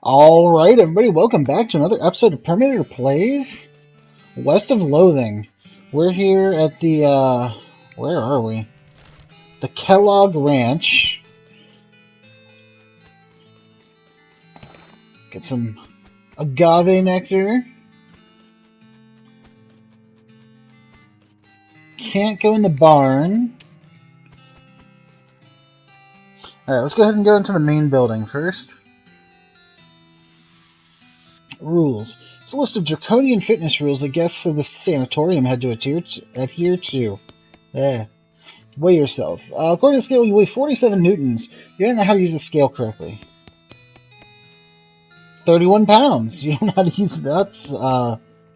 Alright, everybody, welcome back to another episode of Perminator Plays West of Loathing. We're here at the, where are we? The Kellogg Ranch. Get some agave nectar. Can't go in the barn. Alright, let's go ahead and go into the main building first. Rules. It's a list of draconian fitness rules that guests of the sanatorium had to adhere to. Weigh yourself. According to the scale, you weigh 47 newtons. You don't know how to use the scale correctly. 31 pounds. You don't know how to use it. That's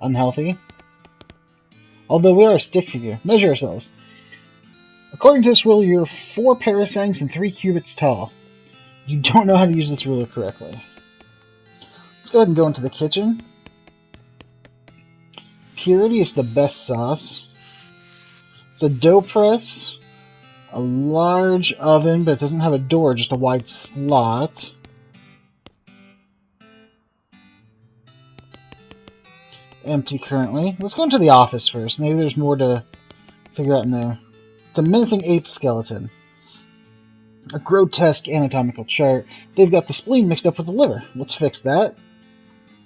unhealthy. Although we are a stick figure. Measure ourselves. According to this rule, you're 4 parasangs and 3 cubits tall. You don't know how to use this ruler correctly. Let's go ahead and go into the kitchen. Purity is the best sauce. It's a dough press, a large oven, but it doesn't have a door, just a wide slot. Empty currently. Let's go into the office first. Maybe there's more to figure out in there. It's a menacing ape skeleton. A grotesque anatomical chart. They've got the spleen mixed up with the liver. Let's fix that.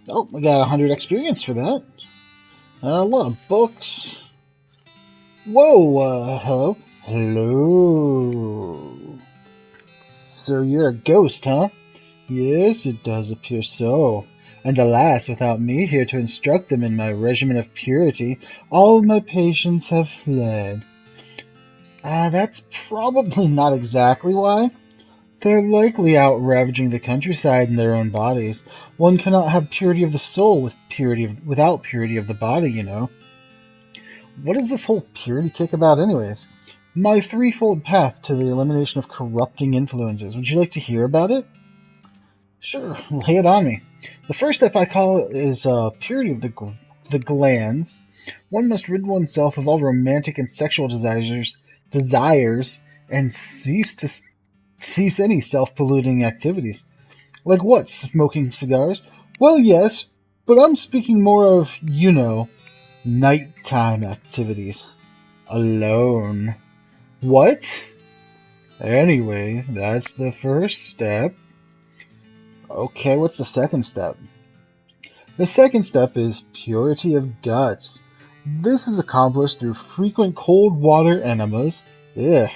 Oh, we got 100 experience for that. A lot of books. Whoa, hello. Hello. So you're a ghost, huh? Yes, it does appear so. And alas, without me here to instruct them in my regimen of purity, all my patients have fled. That's probably not exactly why. They're likely out ravaging the countryside in their own bodies. One cannot have purity of the soul without purity of the body, you know. What is this whole purity kick about anyways? My threefold path to the elimination of corrupting influences. Would you like to hear about it? Sure, lay it on me. The first step I call is purity of the glands. One must rid oneself of all romantic and sexual desires and cease any self-polluting activities. Like what? Smoking cigars? Well, yes, but I'm speaking more of, you know, nighttime activities. Alone. What? Anyway, that's the first step. Okay, what's the second step? The second step is purity of guts. This is accomplished through frequent cold water enemas. Ugh.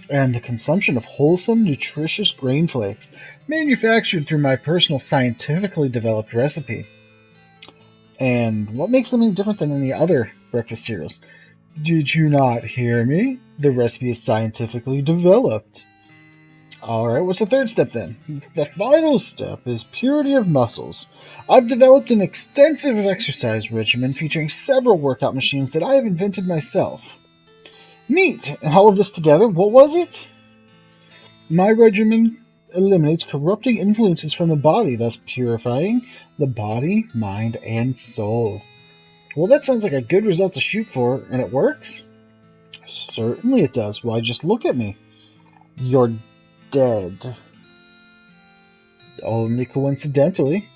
And the consumption of wholesome, nutritious grain flakes, manufactured through my personal scientifically developed recipe. And what makes them any different than any other breakfast cereals? Did you not hear me? The recipe is scientifically developed. Alright, what's the third step then? The final step is purity of muscles. I've developed an extensive exercise regimen featuring several workout machines that I have invented myself. Neat! And all of this together, what was it? My regimen eliminates corrupting influences from the body, thus purifying the body, mind, and soul. Well, that sounds like a good result to shoot for, and it works? Certainly it does. Why, just look at me. You're dead. Only coincidentally.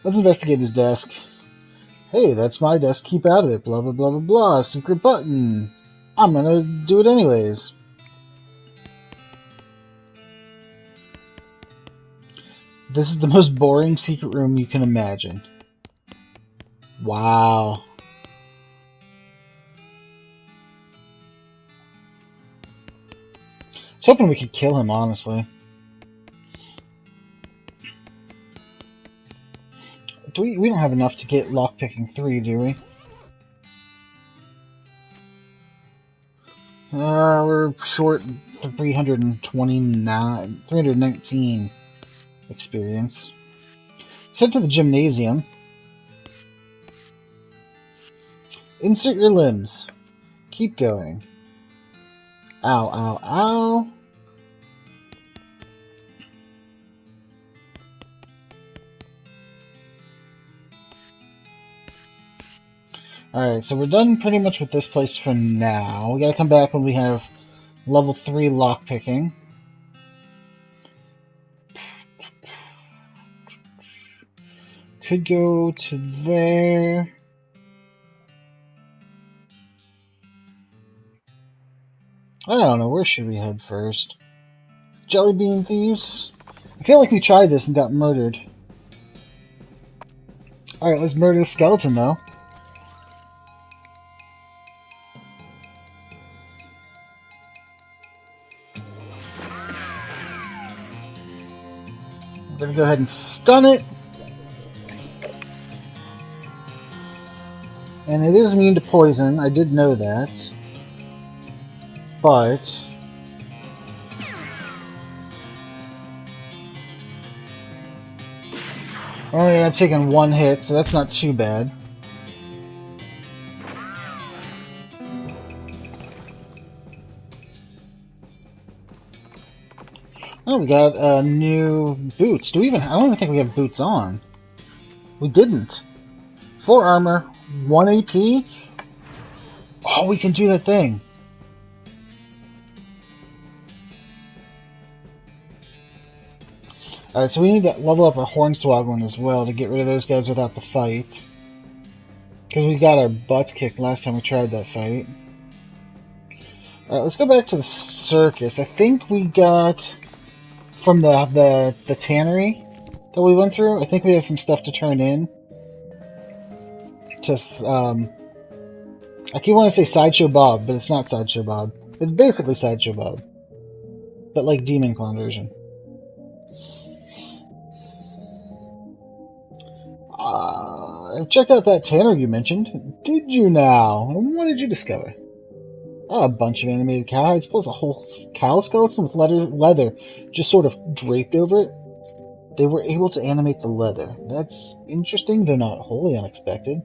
Let's investigate his desk. Hey, that's my desk, keep out of it, blah blah blah blah blah, secret button. I'm gonna do it anyways. This is the most boring secret room you can imagine. Wow. I was hoping we could kill him, honestly. We don't have enough to get lockpicking 3, do we? We're short 319 experience. Let's head to the gymnasium. Insert your limbs. Keep going. Ow, ow, ow. Alright, so we're done pretty much with this place for now. We gotta come back when we have level 3 lockpicking. could go to there. I don't know, where should we head first? Jelly bean thieves? I feel like we tried this and got murdered. Alright, let's murder the skeleton, though. We're gonna go ahead and stun it. And it is immune to poison, I did know that. But... only I'm taking one hit, so that's not too bad. Oh, we got new boots. Do we even? I don't even think we have boots on. We didn't. 4 armor, 1 AP. Oh, we can do that thing. Alright, so we need to level up our Hornswogglin as well to get rid of those guys without the fight. Because we got our butts kicked last time we tried that fight. Alright, let's go back to the circus. I think we got from the tannery that we went through. I think we have some stuff to turn in. Just, I keep wanting to say Sideshow Bob, but it's not Sideshow Bob. It's basically Sideshow Bob. But like Demon Clown version. Check out that tanner you mentioned. Did you now? And what did you discover? Oh, a bunch of animated cowhides, plus a whole cow skeleton with leather just sort of draped over it. They were able to animate the leather. That's interesting, though not wholly unexpected.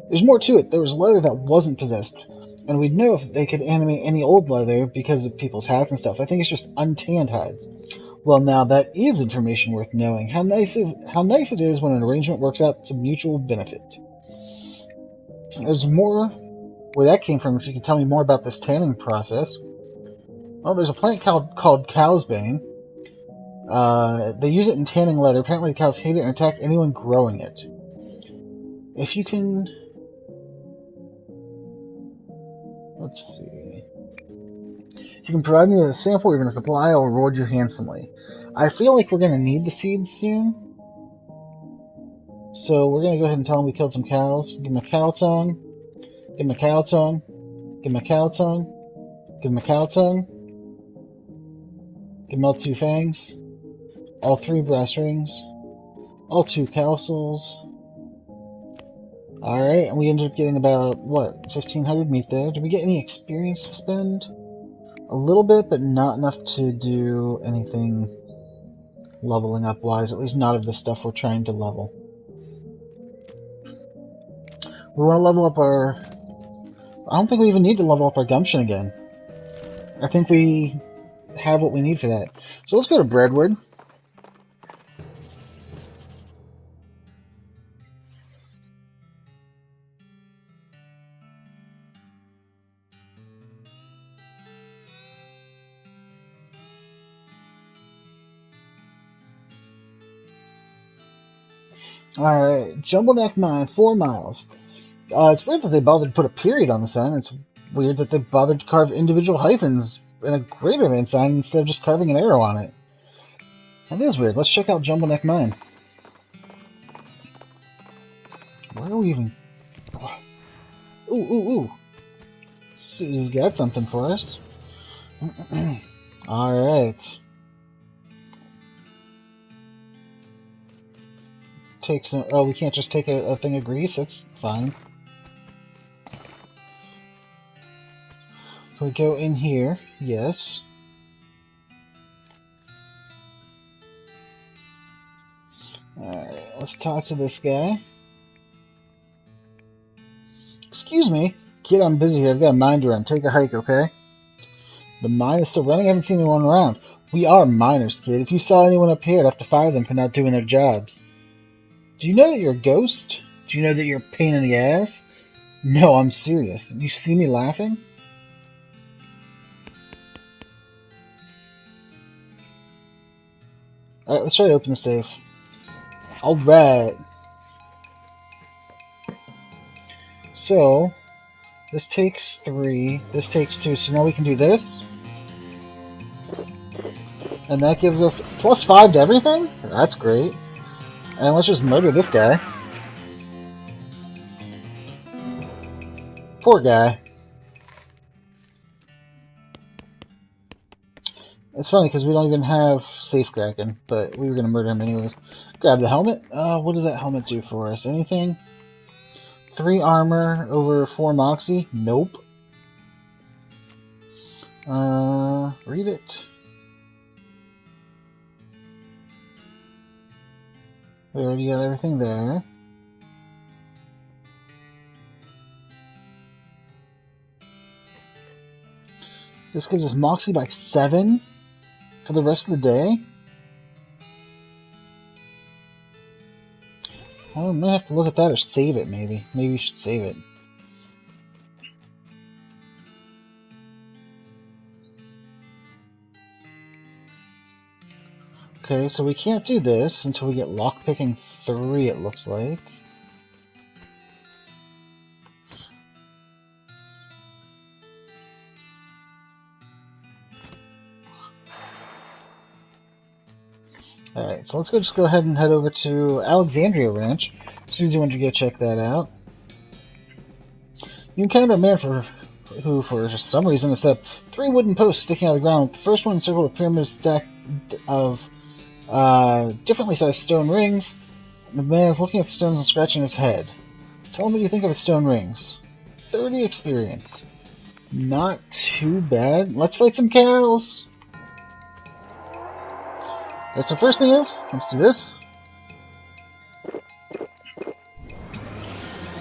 There's more to it. There was leather that wasn't possessed, and we'd know if they could animate any old leather because of people's hats and stuff. I think it's just untanned hides. Well, now that is information worth knowing. How nice it is when an arrangement works out to mutual benefit. There's more where that came from. If you could tell me more about this tanning process. Well, there's a plant called cow's bane. They use it in tanning leather. Apparently, the cows hate it and attack anyone growing it. If you can, let's see. If you can provide me with a sample or even a supply, I'll reward you handsomely. I feel like we're going to need the seeds soon. So we're going to go ahead and tell them we killed some cows. Give them a cow tongue. Give them a cow tongue. Give them a cow tongue. Give them a cow tongue. Give them all 2 fangs. All 3 brass rings. All 2 cow souls. Alright, and we ended up getting about, what, 1,500 meat there. Did we get any experience to spend? A little bit, but not enough to do anything leveling up wise, at least not of the stuff we're trying to level. We want to level up our... I don't think we even need to level up our gumption again. I think we have what we need for that. So let's go to Breadwood. Alright, Jumbleneck Mine, 4 miles. It's weird that they bothered to put a period on the sign. It's weird that they bothered to carve individual hyphens in a greater than sign instead of just carving an arrow on it. That is weird. Let's check out Jumbleneck Mine. Where are we even... Ooh. Susie's got something for us. Alright. Take some... Oh, we can't just take a thing of grease? That's fine. Can we go in here? Yes. Alright, let's talk to this guy. Excuse me. Kid, I'm busy here. I've got a mine to run. Take a hike, okay? The mine is still running? I haven't seen anyone around. We are miners, kid. If you saw anyone up here, I'd have to fire them for not doing their jobs. Do you know that you're a ghost? Do you know that you're a pain in the ass? No, I'm serious. You see me laughing? Alright, let's try to open the safe. Alright. So, this takes 3, this takes 2, so now we can do this. And that gives us +5 to everything? That's great. And let's just murder this guy. Poor guy. It's funny because we don't even have safecracking, but we were going to murder him anyways. Grab the helmet. What does that helmet do for us? Anything? 3 armor over 4 moxie? Nope. Read it. We already got everything there. This gives us moxie by 7 for the rest of the day. Well, we may have to look at that or save it, maybe. Maybe we should save it. Okay, so we can't do this until we get lockpicking 3, it looks like. Alright, so let's just go ahead and head over to Alexandria Ranch. Susie wanted to go check that out. You encounter a man who, for some reason, has set up 3 wooden posts sticking out of the ground. The first one encircled a pyramid stack of differently sized stone rings. The man is looking at the stones and scratching his head. Tell him what you think of his stone rings. 30 experience. Not too bad. Let's fight some cows! Alright, so first thing is, let's do this.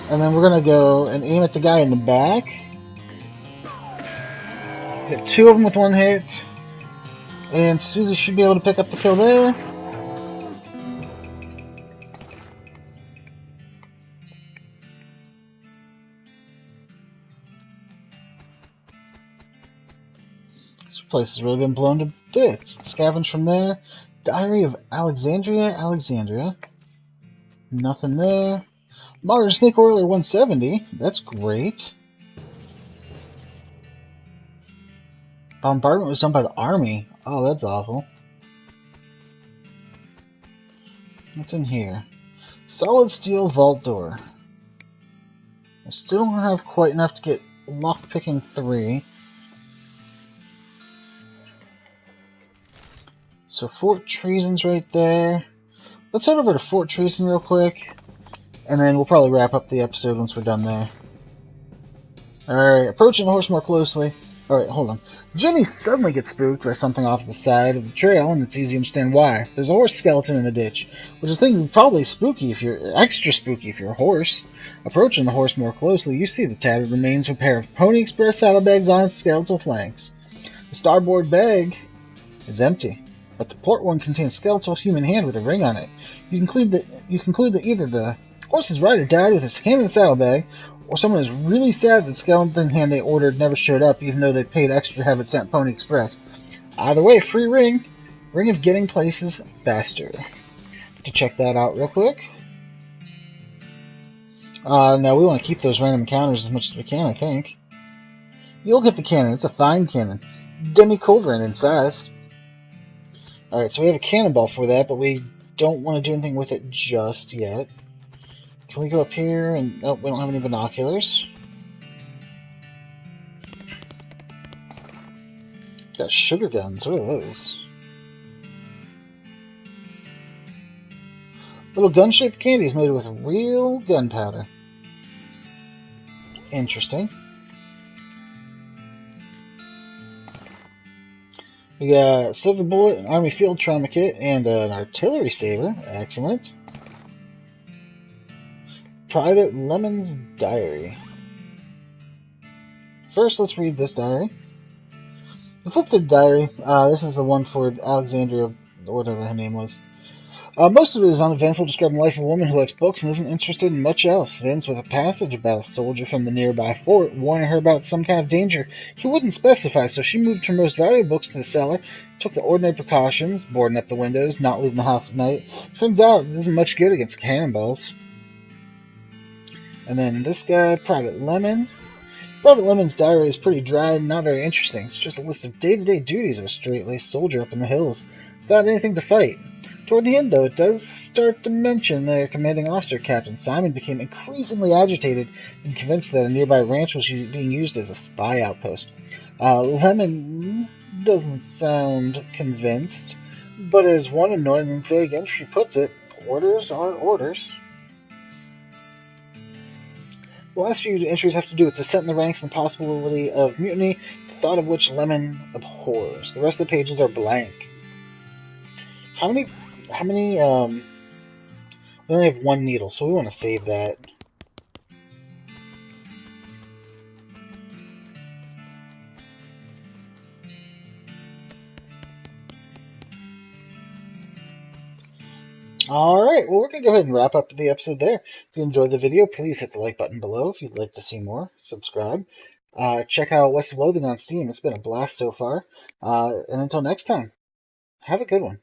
And then we're gonna go and aim at the guy in the back. Get 2 of them with 1 hit. And Susie should be able to pick up the kill there. This place has really been blown to bits. Scavenge from there. Diary of Alexandria. Nothing there. Modern Snake Oiler 170. That's great. Bombardment was done by the army. Oh, that's awful. What's in here? Solid steel vault door. I still don't have quite enough to get lockpicking 3. So Fort Treason's right there. Let's head over to Fort Treason real quick. And then we'll probably wrap up the episode once we're done there. Alright, approaching the horse more closely. Alright, hold on. Jenny suddenly gets spooked by something off the side of the trail, and it's easy to understand why. There's a horse skeleton in the ditch, which is probably spooky if you're extra spooky if you're a horse. Approaching the horse more closely, you see the tattered remains of a pair of Pony Express saddlebags on its skeletal flanks. The starboard bag is empty, but the port one contains a skeletal human hand with a ring on it. You conclude that either the horse's rider died with his hand in the saddlebag, or someone is really sad that the skeleton hand they ordered never showed up, even though they paid extra to have it sent Pony Express. Either way, free ring. Ring of getting places faster. To check that out real quick. Now we want to keep those random encounters as much as we can, I think. You look at the cannon. It's a fine cannon. Demi-culverin in size. Alright, so we have a cannonball for that, but we don't want to do anything with it just yet. Can we go up here and... Nope, we don't have any binoculars. Got sugar guns. What are those? Little gun-shaped candies made with real gunpowder. Interesting. We got a silver bullet, an army field trauma kit, and an artillery saber. Excellent. Private Lemon's diary. First, let's read this diary. We flip through the diary. This is the one for Alexandria, whatever her name was. Most of it is uneventful, describing the life of a woman who likes books and isn't interested in much else. It ends with a passage about a soldier from the nearby fort warning her about some kind of danger he wouldn't specify, so she moved her most valuable books to the cellar, took the ordinary precautions, boarding up the windows, not leaving the house at night. Turns out it isn't much good against cannonballs. And then this guy, Private Lemon. Private Lemon's diary is pretty dry and not very interesting. It's just a list of day-to-day duties of a straight-laced soldier up in the hills, without anything to fight. Toward the end, though, it does start to mention their commanding officer, Captain Simon, became increasingly agitated and convinced that a nearby ranch was being used as a spy outpost. Lemon doesn't sound convinced, but as one annoying and vague entry puts it, orders are orders. The last few entries have to do with dissent in the ranks and the possibility of mutiny, the thought of which Lemon abhors. The rest of the pages are blank. How many, we only have one needle, so we want to save that. Alright, well, we're going to go ahead and wrap up the episode there. If you enjoyed the video, please hit the like button below. If you'd like to see more, subscribe. Check out West of Loathing on Steam. It's been a blast so far. And until next time, have a good one.